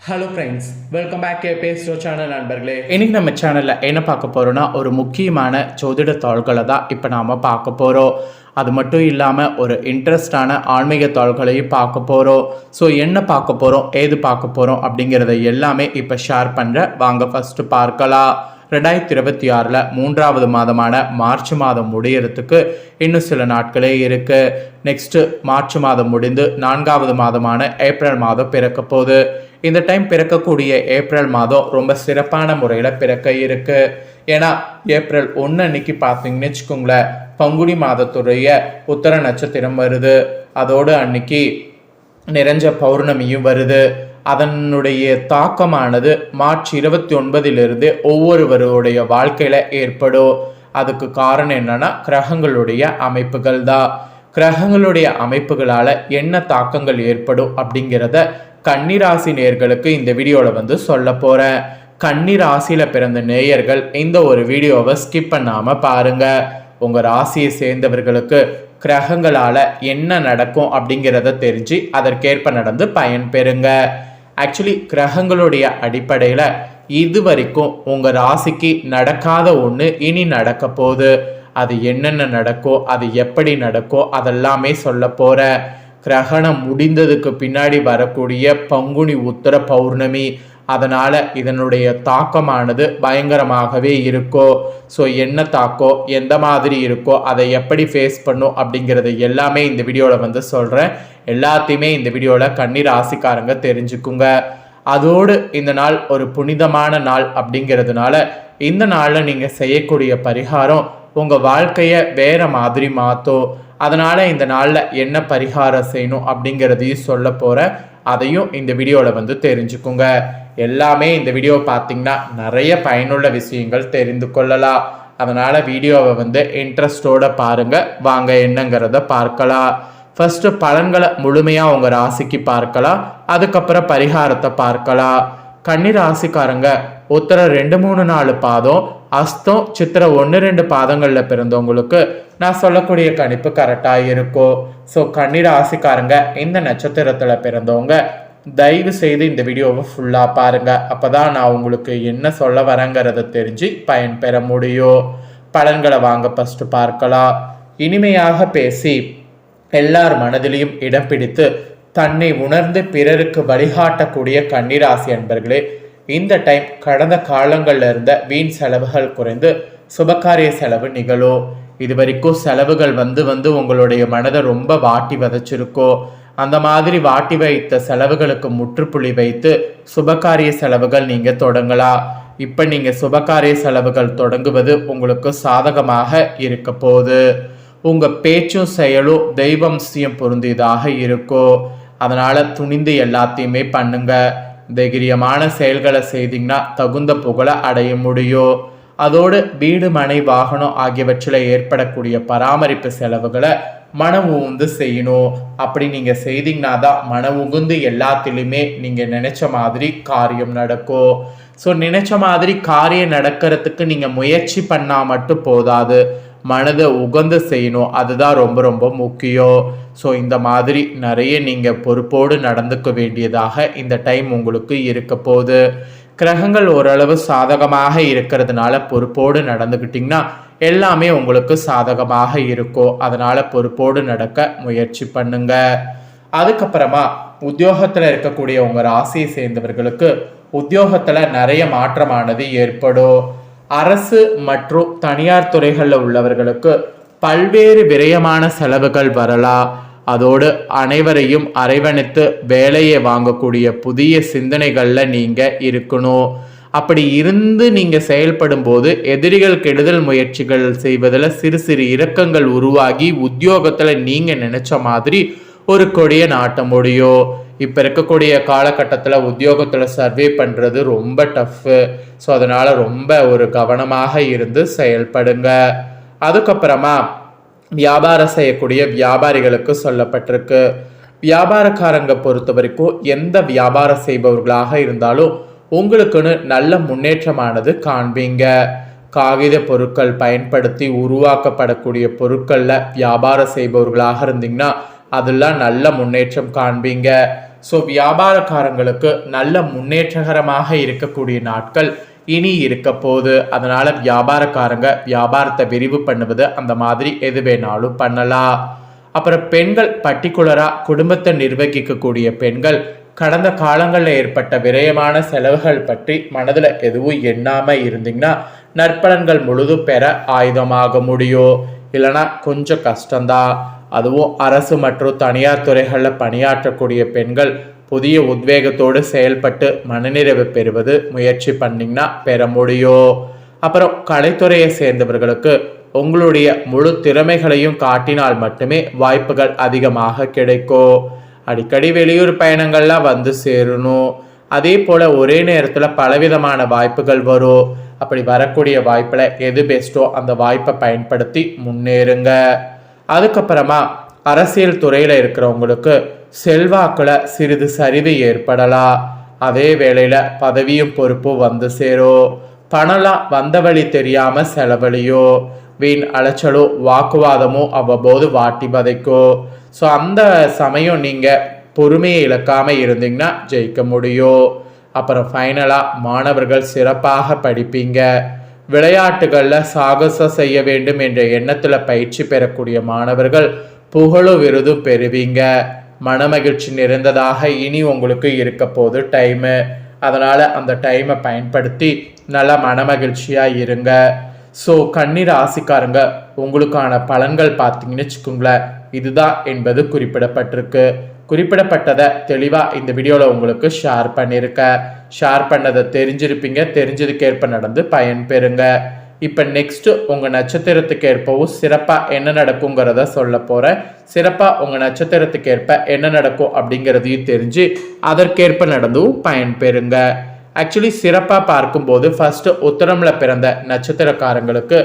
Hello friends, welcome back பேஸ்டோ channel நண்பர்களே. இன்னைக்கு நம்ம சேனலில் என்ன பார்க்க போகிறோன்னா, ஒரு முக்கியமான ஜோதிட தாள்களை தான் இப்போ நாம் பார்க்க போகிறோம். அது மட்டும் இல்லாமல் ஒரு இன்ட்ரெஸ்டான ஆன்மீக தாள்களையும் பார்க்க போகிறோம். ஸோ என்ன பார்க்க போகிறோம், ஏது பார்க்க போகிறோம் அப்படிங்கிறத எல்லாமே இப்போ ஷேர் பண்ணுறேன். வாங்க ஃபஸ்ட்டு பார்க்கலாம். 2026 மூன்றாவது மாதமான மார்ச் மாதம் முடியறதுக்கு இன்னும் சில நாட்களே இருக்குது. நெக்ஸ்ட்டு மார்ச் மாதம் முடிந்து 4வது மாதமான ஏப்ரல் மாதம் பிறக்க போகுது. இந்த டைம் பிறக்கக்கூடிய ஏப்ரல் மாதம் ரொம்ப சிறப்பான முறையில் பிறக்க இருக்கு. ஏன்னா ஏப்ரல் 1 அன்னைக்கு பார்த்தீங்கன்னு வச்சுக்கோங்களேன், பங்குனி மாதத்துடைய உத்தர நட்சத்திரம் வருது. அதோடு அன்னைக்கு நிறைஞ்ச பௌர்ணமியும் வருது. அதனுடைய தாக்கமானது மார்ச் 29 ஒவ்வொருவருடைய வாழ்க்கையில ஏற்படும். அதுக்கு காரணம் என்னன்னா, கிரகங்களுடைய அமைப்புகள் தான். கிரகங்களுடைய அமைப்புகளால என்ன தாக்கங்கள் ஏற்படும் அப்படிங்கிறத கன்னிராசி நேயர்களுக்கு இந்த வீடியோவில் சொல்ல போகிறேன். கன்னிராசியில் பிறந்த நேயர்கள் இந்த ஒரு வீடியோவை ஸ்கிப் பண்ணாமல் பாருங்கள். உங்கள் ராசியை சேர்ந்தவர்களுக்கு கிரகங்களால் என்ன நடக்கும் அப்படிங்கிறத தெரிஞ்சு அதற்கேற்ப நடந்து பயன் பெறுங்க. ஆக்சுவலி கிரகங்களுடைய அடிப்படையில் இது வரைக்கும் உங்கள் ராசிக்கு நடக்காத ஒன்று இனி நடக்க போகுது. அது என்னென்ன நடக்கோ, அது எப்படி நடக்கோ அதெல்லாமே சொல்ல போகிறேன். கிரகணம் முடிந்ததுக்கு பின்னாடி வரக்கூடிய பங்குனி உத்தர பௌர்ணமி, அதனால் இதனுடைய தாக்கமானது பயங்கரமாகவே இருக்கோ. ஸோ என்ன தாக்கோ, எந்த மாதிரி இருக்கோ, அதை எப்படி ஃபேஸ் பண்ணும் அப்படிங்கிறது எல்லாமே இந்த வீடியோவில் சொல்கிறேன். எல்லாத்தையுமே இந்த வீடியோவில் கன்னி ராசிக்காரங்க தெரிஞ்சுக்குங்க. அதோடு இந்த நாள் ஒரு புனிதமான நாள் அப்படிங்கிறதுனால இந்த நாளில் நீங்கள் செய்யக்கூடிய பரிகாரம் உங்கள் வாழ்க்கையை வேறு மாதிரி மாற்றும். அதனால் இந்த நாளில் என்ன பரிகாரம் செய்யணும் அப்படிங்கிறதையும் சொல்ல போகிறேன். அதையும் இந்த வீடியோவில் தெரிஞ்சுக்குங்க. எல்லாமே இந்த வீடியோ பார்த்திங்கன்னா நிறைய பயனுள்ள விஷயங்கள் தெரிந்து கொள்ளலாம். அதனால் வீடியோவை இன்ட்ரெஸ்டோடு பாருங்கள். வாங்க என்னங்கிறத பார்க்கலாம். ஃபஸ்ட்டு பலன்களை முழுமையாக உங்கள் ராசிக்கு பார்க்கலாம். அதுக்கப்புறம் பரிகாரத்தை பார்க்கலாம். கன்னி ராசிக்காரங்க உத்தர 2, 3, 4 பாதம், அஸ்தம், சித்திரை 1, 2 பாதங்களில் பிறந்தவங்களுக்கு நான் சொல்லக்கூடிய கணிப்பு கரெக்டாக இருக்கும். ஸோ கன்னி ராசிக்காரங்க இந்த நட்சத்திரத்தில் பிறந்தவங்க தயவு செய்து இந்த வீடியோவை ஃபுல்லாக பாருங்கள். அப்போ தான் நான் உங்களுக்கு என்ன சொல்ல வரேங்கிறத தெரிஞ்சு பயன்பெற முடியும். பலன்களை வாங்க ஃபஸ்ட்டு பார்க்கலாம். இனிமையாக பேசி எல்லார் மனதிலையும் இடம் பிடித்து தன்னை உணர்ந்து பிறருக்கு வழிகாட்டக்கூடிய கன்னிராசி அன்பர்களே, இந்த டைம் கடந்த காலங்களில் இருந்த வீண் செலவுகள் குறைந்து சுபகாரிய செலவு நிகழும். இது வரைக்கும் செலவுகள் வந்து உங்களுடைய மனதை ரொம்ப வாட்டி வதைச்சிருக்கோ. அந்த மாதிரி வாட்டி வைத்த செலவுகளுக்கு முற்றுப்புள்ளி வைத்து சுபகாரிய செலவுகள் நீங்கள் தொடங்கலாம். இப்போ நீங்கள் சுபகாரிய செலவுகள் தொடங்குவது உங்களுக்கு சாதகமாக இருக்க போகுது. உங்கள் பேச்சும் செயலும் தெய்வம்சியம் பொருந்தியதாக இருக்கும். அதனால் துணிந்து எல்லாத்தையுமே பண்ணுங்க. தைரியமான செயல்களை செய்தீங்கன்னா தகுந்த புகழை அடைய முடியும். அதோடு வீடு, மனை, வாகனம் ஆகியவற்றில் ஏற்படக்கூடிய பராமரிப்பு செலவுகளை மன உகுந்து செய்யணும். அப்படி நீங்கள் செய்தீங்கன்னா தான் மன உகுந்து எல்லாத்திலுமே நீங்கள் நினைச்ச மாதிரி காரியம் நடக்கும். ஸோ நினைச்ச மாதிரி காரியம் நடக்கிறதுக்கு நீங்கள் முயற்சி பண்ணால் மட்டும் போதாது, மனதை உகந்து செய்யணும். அதுதான் ரொம்ப ரொம்ப முக்கியம். ஸோ இந்த மாதிரி நிறைய நீங்கள் பொறுப்போடு நடந்துக்க வேண்டியதாக இந்த டைம் உங்களுக்கு இருக்க போகுது. கிரகங்கள் ஓரளவு சாதகமாக இருக்கிறதுனால பொறுப்போடு நடந்துக்கிட்டிங்கன்னா எல்லாமே உங்களுக்கு சாதகமாக இருக்கும். அதனால் பொறுப்போடு நடக்க முயற்சி பண்ணுங்க. அதுக்கப்புறமா உத்தியோகத்தில் இருக்கக்கூடிய உங்கள் ராசியை சேர்ந்தவர்களுக்கு உத்தியோகத்தில் நிறைய மாற்றமானது ஏற்படும். அரசு மற்றும் தனியார் துறைகளில் உள்ளவர்களுக்கு பல்வேறு விரயமான செலவுகள் வரலாம். அதோடு அனைவரையும் அரவணைத்து வேலையை வாங்கக்கூடிய புதிய சிந்தனைகளில் நீங்கள் இருக்கணும். அப்படி இருந்து நீங்கள் செயல்படும் போது எதிரிகள் கெடுதல் முயற்சிகள் செய்வதில் சிறு சிறு இறக்கங்கள் உருவாகி உத்தியோகத்தில் நீங்கள் நினைச்ச மாதிரி ஒரு கொடியை நாட்ட முடியும். இப்போ இருக்கக்கூடிய காலகட்டத்தில் உத்தியோகத்தில் சர்வே பண்ணுறது ரொம்ப டஃப்பு. ஸோ அதனால் ரொம்ப ஒரு கவனமாக இருந்து செயல்படுங்க. அதுக்கப்புறமா வியாபாரம் செய்யக்கூடிய வியாபாரிகளுக்கு சொல்லப்பட்டிருக்கு. வியாபாரக்காரங்க பொறுத்த வரைக்கும் எந்த வியாபாரம் செய்பவர்களாக இருந்தாலும் உங்களுக்குன்னு நல்ல முன்னேற்றமானது காண்பீங்க. காகித பொருட்கள் பயன்படுத்தி உருவாக்கப்படக்கூடிய பொருட்களில் வியாபாரம் செய்பவர்களாக இருந்தீங்கன்னா அதெல்லாம் நல்ல முன்னேற்றம் காண்பீங்க. ஸோ வியாபாரக்காரங்களுக்கு நல்ல முன்னேற்றகரமாக இருக்கக்கூடிய நாட்கள் இனி இருக்க போகுது. அதனால வியாபாரக்காரங்க வியாபாரத்தை விரிவு பண்ணுவது அந்த மாதிரி எது வேணாலும் பண்ணலாம். அப்புறம் பெண்கள் பர்டிகுலராக குடும்பத்தை நிர்வகிக்கக்கூடிய பெண்கள் கடந்த காலங்களில் ஏற்பட்ட விரயமான செலவுகள் பற்றி மனதில் எதுவும் எண்ணாமல் இருந்தீங்கன்னா நற்பலன்கள் முழுதும் பெற ஆயுதமாக முடியும். இல்லைனா கொஞ்சம் கஷ்டம்தான். அதுவும் அரசு மற்றும் தனியார் துறைகளில் பணியாற்றக்கூடிய பெண்கள் புதிய உத்வேகத்தோடு செயல்பட்டு மனநிறைவு பெறுவது முயற்சி பண்ணிங்கன்னா பெற முடியும். அப்புறம் கலைத்துறையை சேர்ந்தவர்களுக்கு உங்களுடைய முழு திறமைகளையும் காட்டினால் மட்டுமே வாய்ப்புகள் அதிகமாக கிடைக்கும். அடிக்கடி வெளியூர் பயணங்கள்லாம் வந்து சேரணும். அதே போல் ஒரே நேரத்தில் பலவிதமான வாய்ப்புகள் வரும். அப்படி வரக்கூடிய வாய்ப்பில் எது பெஸ்ட்டோ அந்த வாய்ப்பை பயன்படுத்தி முன்னேறுங்க. அதுக்கப்புறமா அரசியல் துறையில் இருக்கிறவங்களுக்கு செல்வாக்கில் சிறிது சரிவு ஏற்படலாம். அதே வேளையில் பதவியும் பொறுப்பும் வந்து சேரும். பணம்லாம் வந்த வழி தெரியாமல் செலவழியோ, வீண் அலைச்சலோ வாக்குவாதமோ அவ்வப்போது வாட்டி வதைக்கும். ஸோ அந்த சமயம் நீங்கள் பொறுமையை இழக்காமல் இருந்தீங்கன்னா ஜெயிக்க முடியும். அப்புறம் ஃபைனலாக மாணவர்கள் சிறப்பாக படிப்பீங்க. விளையாட்டுகளில் சாகசம் செய்ய வேண்டும் என்ற எண்ணத்தில் பயிற்சி பெறக்கூடிய மாணவர்கள் புகழும் விருதும் பெறுவீங்க. மனமகிழ்ச்சி நிறைந்ததாக இனி உங்களுக்கு இருக்க போது டைமு. அதனால் அந்த டைமை பயன்படுத்தி நல்லா மனமகிழ்ச்சியாக இருங்க. ஸோ கன்னி ராசிக்காரங்க உங்களுக்கான பலன்கள் பார்த்தீங்கன்னு வச்சுக்கோங்களேன், இதுதான் என்பது குறிப்பிடப்பட்டிருக்கு. குறிப்பிடப்பட்டதை தெளிவாக இந்த வீடியோவில் உங்களுக்கு ஷேர் பண்ணியிருக்கேன். ஷேர் பண்ணதை தெரிஞ்சிருப்பீங்க. தெரிஞ்சதுக்கேற்ப நடந்து பயன் பெறுங்க. இப்போ நெக்ஸ்ட்டு உங்கள் நட்சத்திரத்துக்கு ஏற்பவும் சிறப்பாக என்ன நடக்குங்கிறத சொல்ல போகிறேன். சிறப்பாக உங்கள் நட்சத்திரத்துக்கு ஏற்ப என்ன நடக்கும் அப்படிங்கிறதையும் தெரிஞ்சு அதற்கேற்ப நடந்தும் பயன் பெறுங்க. ஆக்சுவலி சிறப்பாக பார்க்கும்போது ஃபஸ்ட்டு உத்திரமில் பிறந்த நட்சத்திரக்காரங்களுக்கு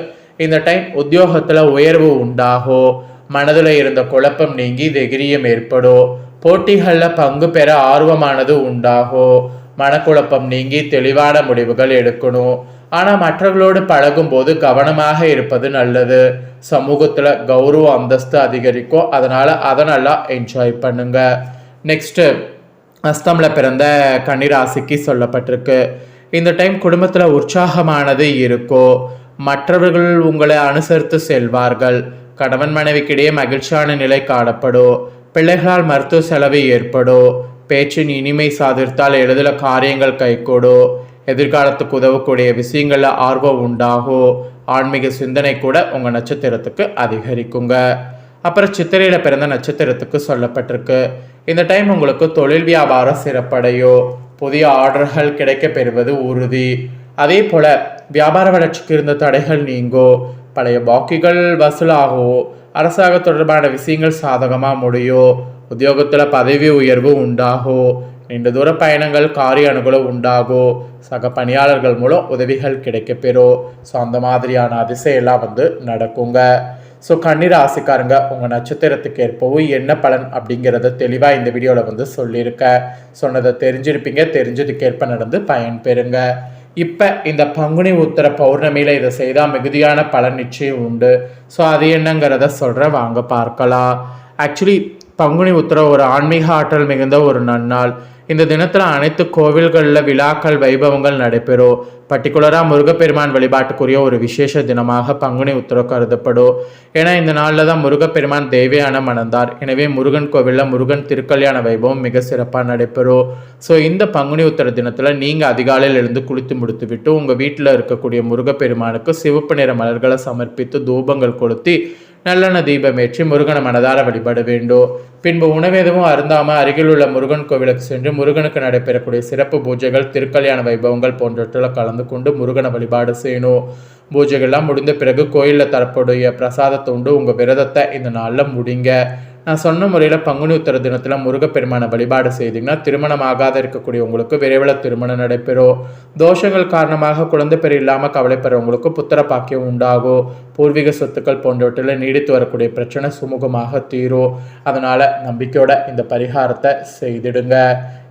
இந்த டைம் உத்தியோகத்தில் உயர்வு உண்டாகும். மனதில் இருந்த குழப்பம் நீங்கி தைரியம் ஏற்படும். போட்டிகளில் பங்கு பெற ஆர்வமானது உண்டாகும். மனக்குழப்பம் நீங்கி தெளிவான முடிவுகள் எடுக்கணும். ஆனால் மற்றவர்களோடு பழகும்போது கவனமாக இருப்பது நல்லது. சமூகத்தில் கௌரவ அந்தஸ்து அதிகரிக்கும். அதனால் அதை நல்லா என்ஜாய் பண்ணுங்க. நெக்ஸ்ட்டு அஸ்தமில் பிறந்த கன்னிராசிக்கு சொல்லப்பட்டிருக்கு. இந்த டைம் குடும்பத்தில் உற்சாகமானது இருக்கும். மற்றவர்கள் உங்களை அனுசரித்து செல்வார்கள். கணவன் மனைவிக்கிடையே மகிழ்ச்சியான நிலை காணப்படும். பிள்ளைகளால் மருத்துவ செலவு ஏற்படும். பேச்சின் இனிமை சாதித்தால் எளிதில் காரியங்கள் கைகூடும். எதிர்காலத்துக்கு உதவக்கூடிய விஷயங்களில் ஆர்வம் உண்டாகும். ஆன்மீக சிந்தனை கூட உங்கள் நட்சத்திரத்துக்கு அதிகரிக்குங்க. அப்புறம் சித்திரையில் பிறந்த நட்சத்திரத்துக்கு சொல்லப்பட்டிருக்கு. இந்த டைம் உங்களுக்கு தொழில் வியாபாரம் சிறப்படையும். புதிய ஆர்டர்கள் கிடைக்க பெறுவது உறுதி. அதே போல் வியாபார வளர்ச்சிக்கு இருந்த தடைகள் நீங்கும். பழைய பாக்கிகள் வசூலாகும். அரசாங்க தொடர்பான விஷயங்கள் சாதகமாக முடியும். உத்தியோகத்தில் பதவி உயர்வு உண்டாகும். நீண்ட தூர பயணங்கள் காரிய அனுகூலம் உண்டாகும். சக பணியாளர்கள் மூலம் உதவிகள் கிடைக்கப்பெறும். ஸோ அந்த மாதிரியான அதிசயெல்லாம் நடக்குங்க. ஸோ கன்னி ராசிக்காரங்க உங்கள் நட்சத்திரத்துக்கு ஏற்பவும் என்ன பலன் அப்படிங்கிறத தெளிவாக இந்த வீடியோவில் சொல்லியிருக்கேன். சொன்னதை தெரிஞ்சிருப்பீங்க. தெரிஞ்சதுக்கேற்ப நடந்து பயன் பெறுங்க. இப்போ இந்த பங்குனி உத்திர பௌர்ணமியில் இதை செய்தால் மிகுதியான பலன் நிச்சயம் உண்டு. ஸோ அது என்னங்கிறத சொல்கிறேன், வாங்க பார்க்கலாம். ஆக்சுவலி பங்குனி உத்திரம் ஒரு ஆன்மீக ஆற்றல் மிகுந்த ஒரு நன்னாள். இந்த தினத்தில் அனைத்து கோவில்களில் விழாக்கள் வைபவங்கள் நடைபெறும். பர்டிகுலராக முருகப்பெருமான் வழிபாட்டுக்குரிய ஒரு விசேஷ தினமாக பங்குனி உத்திரம் கருதப்படும். ஏன்னா இந்த நாளில் தான் முருகப்பெருமான் தேவையான மணந்தார். எனவே முருகன் கோவிலில் முருகன் திருக்கல்யாண வைபவம் மிக சிறப்பாக நடைபெறும். ஸோ இந்த பங்குனி உத்திர தினத்தில் நீங்கள் அதிகாலையில் எழுந்து குளித்து முடித்து விட்டு உங்கள் வீட்டில் இருக்கக்கூடிய முருகப்பெருமானுக்கு சிவப்பு நிற மலர்களை சமர்ப்பித்து தூபங்கள் கொளுத்தி நல்லெண்ணெய் தீபமேற்றி முருகனை மனதார வழிபட வேண்டும். பின்பு உணவெதுவும் அருந்தாமல் அருகில் உள்ள முருகன் கோவிலுக்கு சென்று முருகனுக்கு நடைபெறக்கூடிய சிறப்பு பூஜைகள், திருக்கல்யாண வைபவங்கள் போன்றவற்றில் கலந்து கொண்டு முருகனை வழிபாடு செய்யணும். பூஜைகள்லாம் முடிந்த பிறகு கோயிலில் தரக்கூடிய பிரசாதத்தை உண்டு உங்கள் விரதத்தை இந்த நாளில் முடிங்க. நான் சொன்ன முறையில் பங்குனி உத்திர தினத்தில் முருகப்பெருமானை வழிபாடு செய்தீங்கன்னா திருமணமாகாத இருக்கக்கூடிய உங்களுக்கு விரைவில் திருமணம் நடைபெறும். தோஷங்கள் காரணமாக குழந்தை பெரு இல்லாமல் கவலைப்படுறவங்களுக்கு புத்திர பாக்கியம் உண்டாகும். பூர்வீக சொத்துக்கள் போன்றவற்றில் நீடித்து வரக்கூடிய பிரச்சனை சுமூகமாக தீரும். அதனால் நம்பிக்கையோட இந்த பரிகாரத்தை செய்திடுங்க.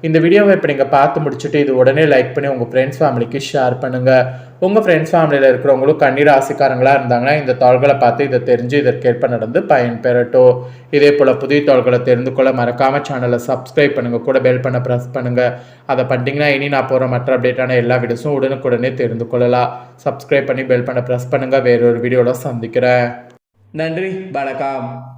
இந்த வீடியோவை இப்போ நீங்கள் பார்த்து முடிச்சுட்டு இது உடனே லைக் பண்ணி உங்கள் ஃப்ரெண்ட்ஸ் ஃபேமிலிக்கு ஷேர் பண்ணுங்கள். உங்கள் ஃப்ரெண்ட்ஸ் ஃபேமிலியில் இருக்கிறவங்களும் கன்னி ராசிக்காரங்களாக இருந்தாங்கன்னா இந்த தாள்களை பார்த்து இதை தெரிஞ்சு இதற்கேற்ப நடந்து பயன் பெறட்டும். இதே போல் புதிய தாள்களை தெரிந்து கொள்ள மறக்காமல் சேனலை சப்ஸ்கிரைப் பண்ணுங்கள், கூட பெல் பண்ண ப்ரெஸ் பண்ணுங்கள். அதை பண்ணிட்டீங்கன்னா இனி நான் போகிற மற்ற அப்டேட்டான எல்லா வீடியோஸும் உடனுக்குடனே தெரிந்து கொள்ளலாம். சப்ஸ்கிரைப் பண்ணி பெல் பண்ண ப்ரெஸ் பண்ணுங்கள். வேறொரு வீடியோவில் சந்திக்கிறேன். நன்றி, வணக்கம்.